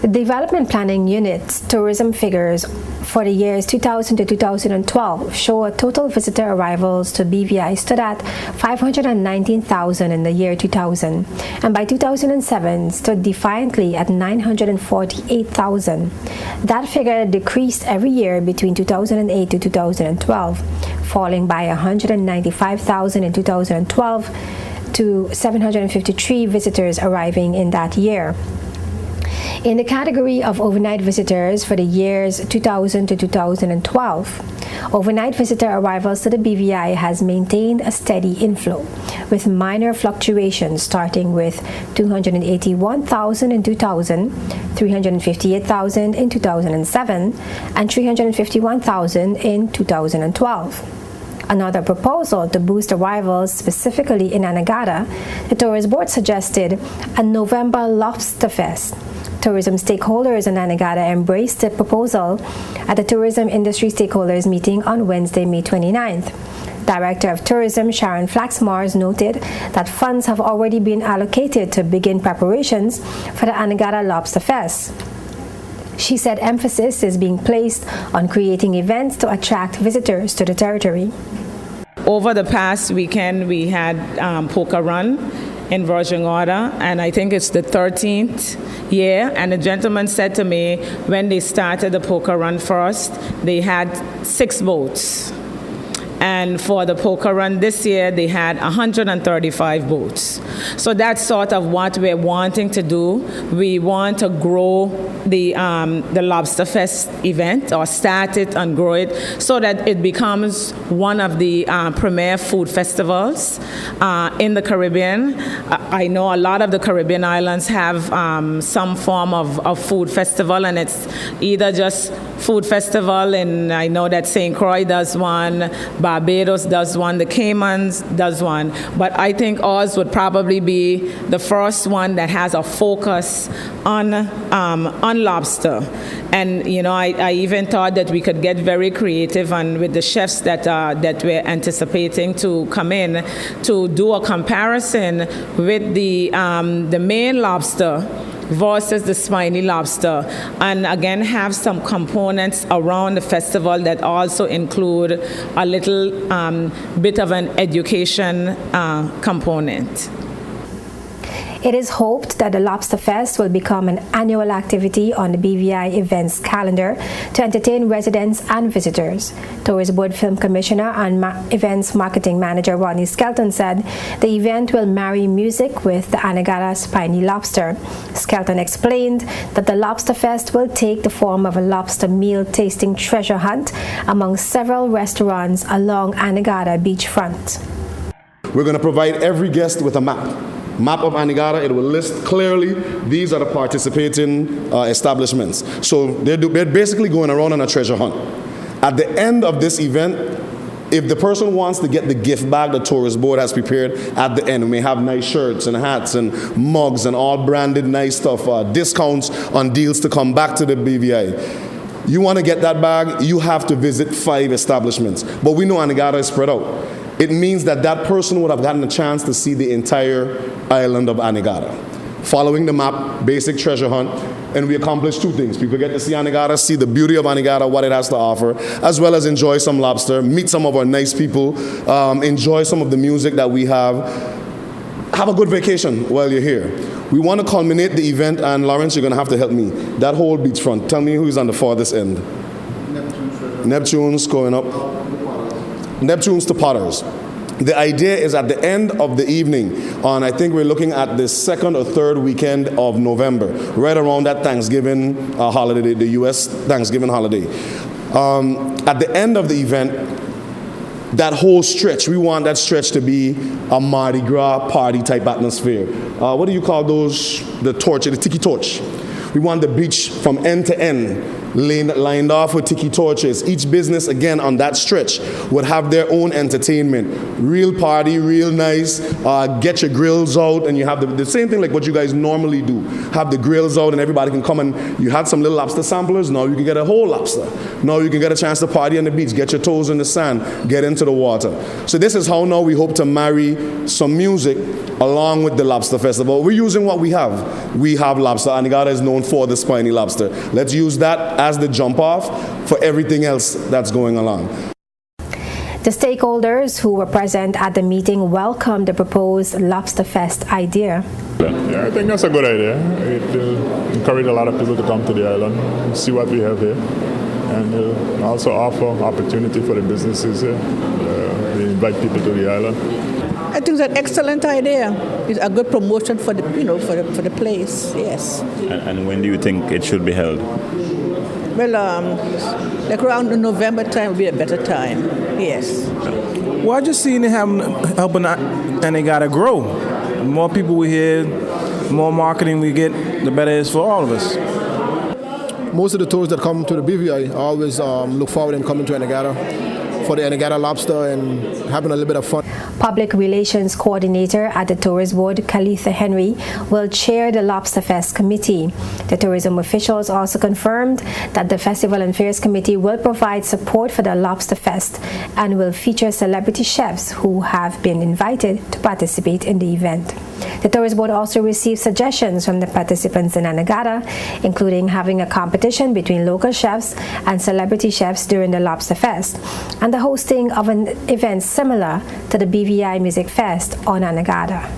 The Development Planning Unit's tourism figures for the years 2000 to 2012 show a total visitor arrivals to BVI stood at 519,000 in the year 2000, and by 2007 stood defiantly at 948,000. That figure decreased every year between 2008 to 2012, falling by 195,000 in 2012 to 753 visitors arriving in that year. In the category of overnight visitors for the years 2000 to 2012, overnight visitor arrivals to the BVI has maintained a steady inflow, with minor fluctuations starting with 281,000 in 2000, 358,000 in 2007, and 351,000 in 2012. Another proposal to boost arrivals, specifically in Anegada, the Tourist Board suggested a November Lobster Fest. Tourism stakeholders in Anegada embraced the proposal at the tourism industry stakeholders meeting on Wednesday, May 29th. Director of Tourism Sharon Flaxmars noted that funds have already been allocated to begin preparations for the Anegada Lobster Fest. She said emphasis is being placed on creating events to attract visitors to the territory. Over the past weekend, we had Poker Run in Virgin Gorda, and I think it's the 13th year. And the gentleman said to me, when they started the Poker Run first, they had 6 boats. And for the Poker Run this year, they had 135 boats. So that's sort of what we're wanting to do. We want to grow the Lobster Fest event, or start it and grow it, so that it becomes one of the premier food festivals in the Caribbean. I know a lot of the Caribbean islands have some form of food festival, and it's either just food festival, and I know that St. Croix does one, Barbados does one, the Caymans does one, but I think ours would probably be the first one that has a focus on lobster. And you know, I even thought that we could get very creative and with the chefs that we're anticipating to come in to do a comparison with the Maine lobster versus the spiny lobster, and again have some components around the festival that also include a little bit of an education component. It is hoped that the Lobster Fest will become an annual activity on the BVI events calendar to entertain residents and visitors. Tourist Board Film Commissioner and Events Marketing Manager Rodney Skelton said the event will marry music with the Anegada Spiny Lobster. Skelton explained that the Lobster Fest will take the form of a lobster meal tasting treasure hunt among several restaurants along Anegada beachfront. We're going to provide every guest with a map of Anegada. It will list clearly these are the participating establishments. So they're basically going around on a treasure hunt. At the end of this event, if the person wants to get the gift bag the Tourist Board has prepared at the end, we may have nice shirts and hats and mugs and all branded nice stuff, discounts on deals to come back to the BVI. You want to get that bag, you have to visit 5 establishments. But we know Anegada is spread out. It means that that person would have gotten a chance to see the entire island of Anegada. Following the map, basic treasure hunt, and we accomplish 2 things. People get to see Anegada, see the beauty of Anegada, what it has to offer, as well as enjoy some lobster, meet some of our nice people, enjoy some of the music that we have. Have a good vacation while you're here. We want to culminate the event, and Lawrence, you're going to have to help me. That whole beachfront, tell me who's on the farthest end. Neptune's going up. Neptune's to Potters. The idea is at the end of the evening, on I think we're looking at the 2nd or 3rd weekend of November, right around that Thanksgiving holiday, the U.S. Thanksgiving holiday. At the end of the event, that whole stretch, we want that stretch to be a Mardi Gras party type atmosphere. What do you call those? The torch, the tiki torch. We want the beach from end to end lined off with tiki torches. Each business, again, on that stretch would have their own entertainment. Real party, real nice, get your grills out, and you have the same thing like what you guys normally do. Have the grills out and everybody can come and you had some little lobster samplers, now you can get a whole lobster. Now you can get a chance to party on the beach, get your toes in the sand, get into the water. So this is how now we hope to marry some music along with the Lobster Festival. We're using what we have. We have lobster. Anegada is known for the spiny lobster. Let's use that as the jump off for everything else that's going along. The stakeholders who were present at the meeting welcomed the proposed Lobster Fest idea. Yeah, I think that's a good idea. It will encourage a lot of people to come to the island, see what we have here, and it'll also offer opportunity for the businesses here. We invite people to the island. I think it's an excellent idea. It's a good promotion for the, for the place. Yes. And when do you think it should be held? Well, like around the November time would be a better time. Yes. Well, I just seen it helping Anegada grow. The more people we hear, the more marketing we get, the better it is for all of us. Most of the tourists that come to the BVI always look forward in coming to Anegada for the Anegada lobster and having a little bit of fun. Public Relations Coordinator at the Tourist Board, Kalitha Henry, will chair the Lobster Fest Committee. The tourism officials also confirmed that the Festival and Fairs Committee will provide support for the Lobster Fest and will feature celebrity chefs who have been invited to participate in the event. The Tourist Board also received suggestions from the participants in Anegada, including having a competition between local chefs and celebrity chefs during the Lobster Fest, and the hosting of an event similar to the BVI Music Fest on Anegada.